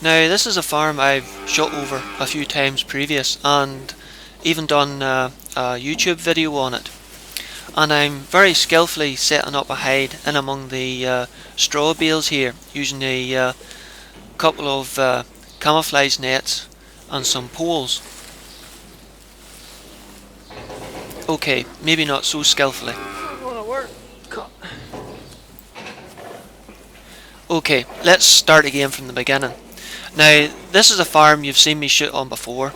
Now this is a farm I've shot over a few times previous and even done a YouTube video on it, and I'm very skillfully setting up a hide in among the straw bales here using a couple of camouflage nets and some poles. Okay, maybe not so skillfully. Okay, let's start again from the beginning. Now, this is a farm you've seen me shoot on before,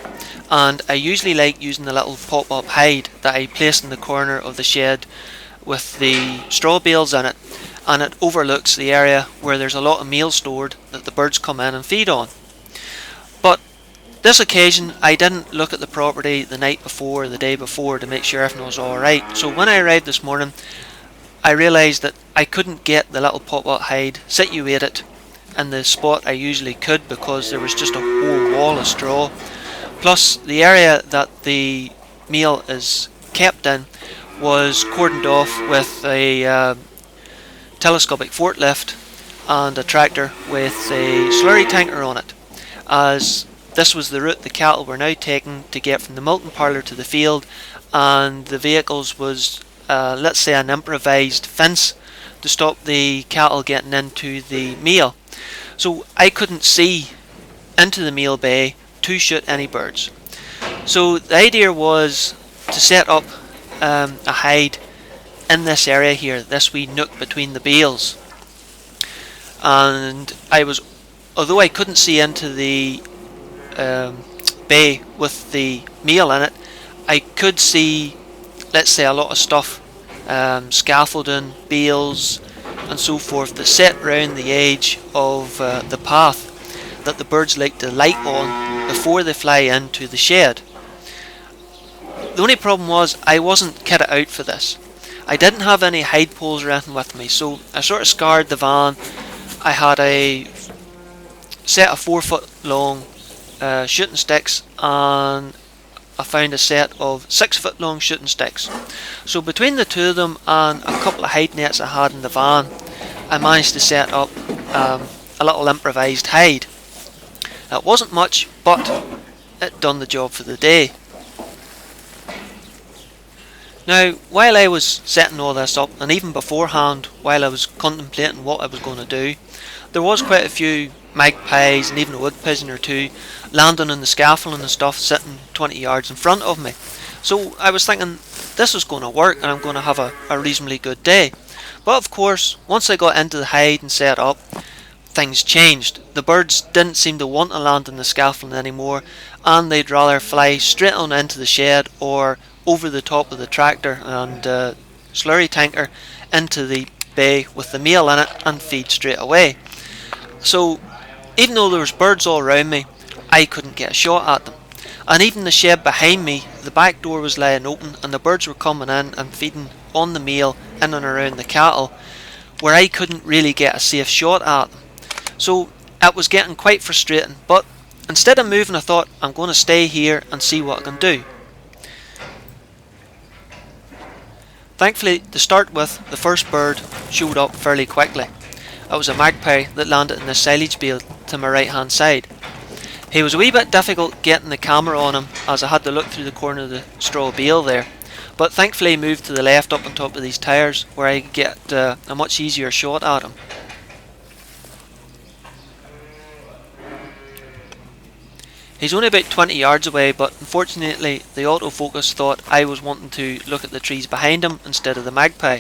and I usually like using the little pop-up hide that I place in the corner of the shed with the straw bales in it, and it overlooks the area where there's a lot of meal stored that the birds come in and feed on. But this occasion I didn't look at the property the night before, the day before, to make sure everything was alright. So when I arrived this morning, I realised that I couldn't get the little pop-up hide situated in the spot I usually could because there was just a whole wall of straw. Plus the area that the meal is kept in was cordoned off with a telescopic forklift and a tractor with a slurry tanker on it, as this was the route the cattle were now taking to get from the milking parlour to the field, and the vehicles was let's say an improvised fence to stop the cattle getting into the meal. So I couldn't see into the meal bay to shoot any birds. So the idea was to set up a hide in this area here, this wee nook between the bales. And although I couldn't see into the bay with the meal in it, I could see, let's say, a lot of stuff, scaffolding, bales and so forth, that set round the edge of the path that the birds like to light on before they fly into the shed. The only problem was I wasn't kitted out for this. I didn't have any hide poles or anything with me, so I sort of scarred the van. I had a set of 4-foot long shooting sticks, and I found a set of 6-foot long shooting sticks. So between the two of them and a couple of hide nets I had in the van, I managed to set up a little improvised hide. It wasn't much, but it done the job for the day. Now, while I was setting all this up, and even beforehand, while I was contemplating what I was going to do, there was quite a few magpies and even a wood pigeon or two landing on the scaffolding and stuff, sitting 20 yards in front of me. So I was thinking this was going to work and I'm going to have a reasonably good day. But of course, once I got into the hide and set up, things changed. The birds didn't seem to want to land on the scaffolding anymore, and they'd rather fly straight on into the shed or over the top of the tractor and slurry tanker into the bay with the meal in it and feed straight away. So even though there was birds all around me, I couldn't get a shot at them. And even the shed behind me, the back door was lying open and the birds were coming in and feeding on the meal in and around the cattle, where I couldn't really get a safe shot at them. So it was getting quite frustrating, but instead of moving, I thought I'm going to stay here and see what I can do. Thankfully, to start with, the first bird showed up fairly quickly. It was a magpie that landed in the silage bale to my right hand side. He was a wee bit difficult getting the camera on him, as I had to look through the corner of the straw bale there, but thankfully he moved to the left up on top of these tyres where I could get a much easier shot at him. He's only about 20 yards away, but unfortunately the autofocus thought I was wanting to look at the trees behind him instead of the magpie.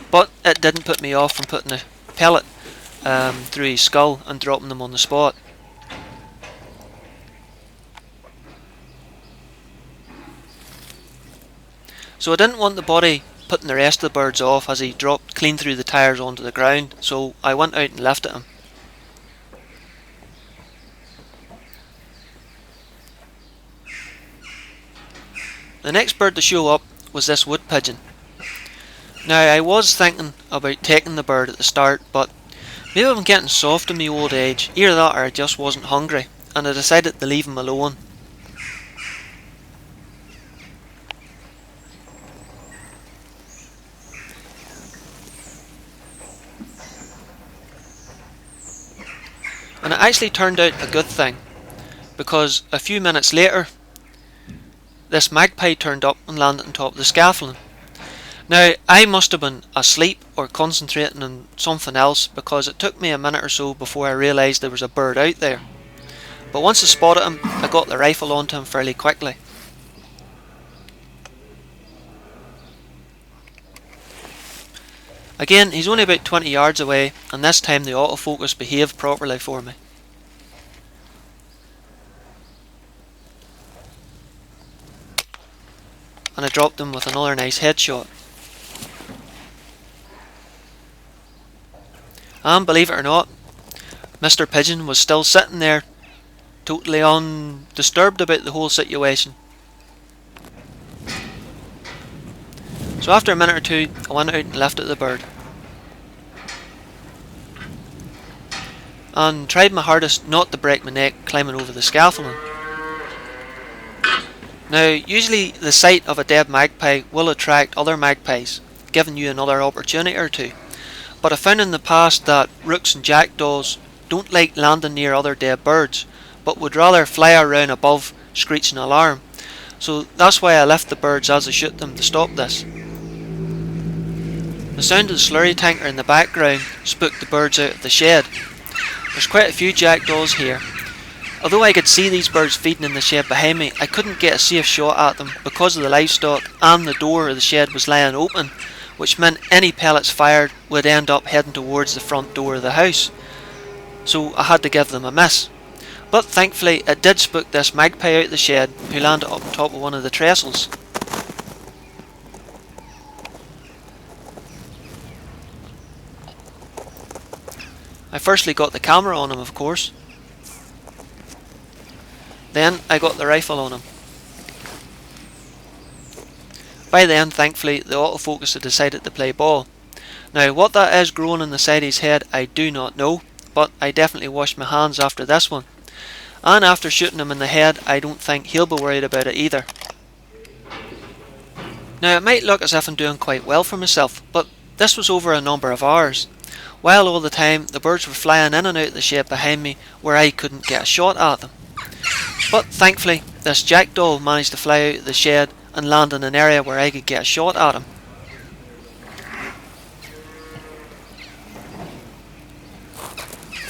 But it didn't put me off from putting a pellet through his skull and dropping them on the spot. So I didn't want the body putting the rest of the birds off as he dropped clean through the tyres onto the ground, so I went out and lifted him. The next bird to show up was this wood pigeon. Now I was thinking about taking the bird at the start, but maybe I'm getting soft in my old age, either that or I just wasn't hungry, and I decided to leave him alone. And it actually turned out a good thing, because a few minutes later this magpie turned up and landed on top of the scaffolding. Now, I must have been asleep or concentrating on something else, because it took me a minute or so before I realised there was a bird out there. But once I spotted him, I got the rifle onto him fairly quickly. Again, he's only about 20 yards away, and this time the autofocus behaved properly for me. And I dropped him with another nice headshot. And believe it or not, Mr. Pigeon was still sitting there, totally undisturbed about the whole situation. So after a minute or two, I went out and lifted the bird, and tried my hardest not to break my neck climbing over the scaffolding. Now, usually the sight of a dead magpie will attract other magpies, giving you another opportunity or two. But I found in the past that rooks and jackdaws don't like landing near other dead birds, but would rather fly around above, screeching alarm. So that's why I left the birds as I shoot them to stop this. The sound of the slurry tanker in the background spooked the birds out of the shed. There's quite a few jackdaws here. Although I could see these birds feeding in the shed behind me, I couldn't get a safe shot at them because of the livestock, and the door of the shed was lying open, which meant any pellets fired would end up heading towards the front door of the house. So I had to give them a miss. But thankfully it did spook this magpie out of the shed, who landed up on top of one of the trestles. I firstly got the camera on him, of course. Then I got the rifle on him. By then, thankfully, the autofocus had decided to play ball. Now, what that is growing on the side of his head, I do not know, but I definitely washed my hands after this one. And after shooting him in the head, I don't think he'll be worried about it either. Now, it might look as if I'm doing quite well for myself, but this was over a number of hours, while all the time the birds were flying in and out of the shed behind me where I couldn't get a shot at them. But thankfully, this jackdaw managed to fly out of the shed and land in an area where I could get a shot at him.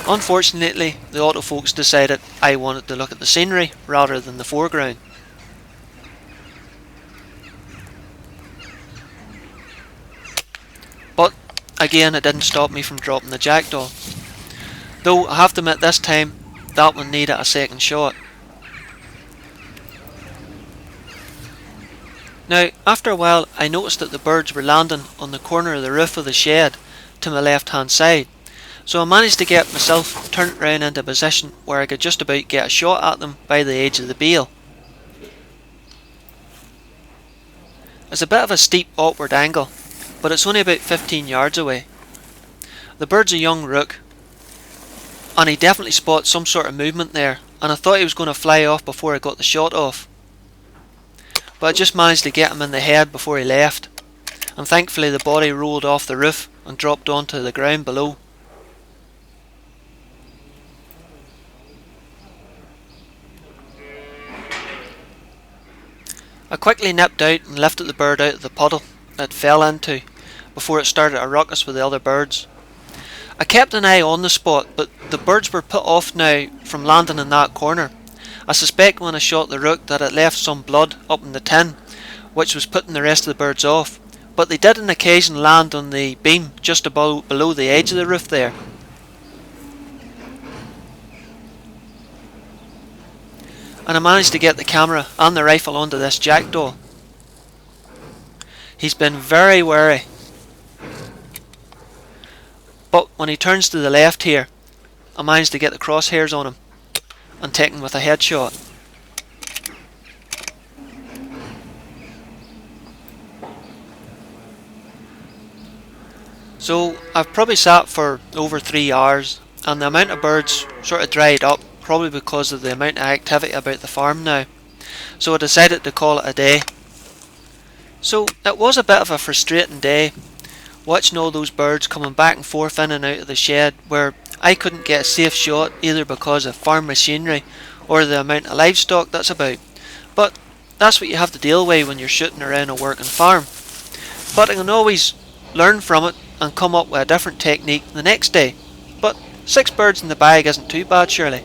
Unfortunately, the autofocus decided I wanted to look at the scenery rather than the foreground. But again, it didn't stop me from dropping the jackdaw. Though I have to admit, this time that one needed a second shot. Now, after a while, I noticed that the birds were landing on the corner of the roof of the shed to my left hand side, so I managed to get myself turned round into a position where I could just about get a shot at them by the edge of the bale. It's a bit of a steep upward angle, but it's only about 15 yards away. The bird's a young rook, and he definitely spotted some sort of movement there, and I thought he was going to fly off before I got the shot off. But I just managed to get him in the head before he left, and thankfully the body rolled off the roof and dropped onto the ground below. I quickly nipped out and lifted the bird out of the puddle it fell into before it started a ruckus with the other birds. I kept an eye on the spot, but the birds were put off now from landing in that corner. I suspect when I shot the rook that it left some blood up in the tin, which was putting the rest of the birds off, but they did on occasion land on the beam just below the edge of the roof there. And I managed to get the camera and the rifle onto this jackdaw. He's been very wary, but when he turns to the left here, I managed to get the crosshairs on him and take him with a headshot. So I've probably sat for over 3 hours, and the amount of birds sort of dried up, probably because of the amount of activity about the farm now. So I decided to call it a day. So it was a bit of a frustrating day, watching all those birds coming back and forth in and out of the shed, where I couldn't get a safe shot either because of farm machinery or the amount of livestock that's about. But that's what you have to deal with when you're shooting around a working farm. But I can always learn from it and come up with a different technique the next day. But 6 birds in the bag isn't too bad, surely.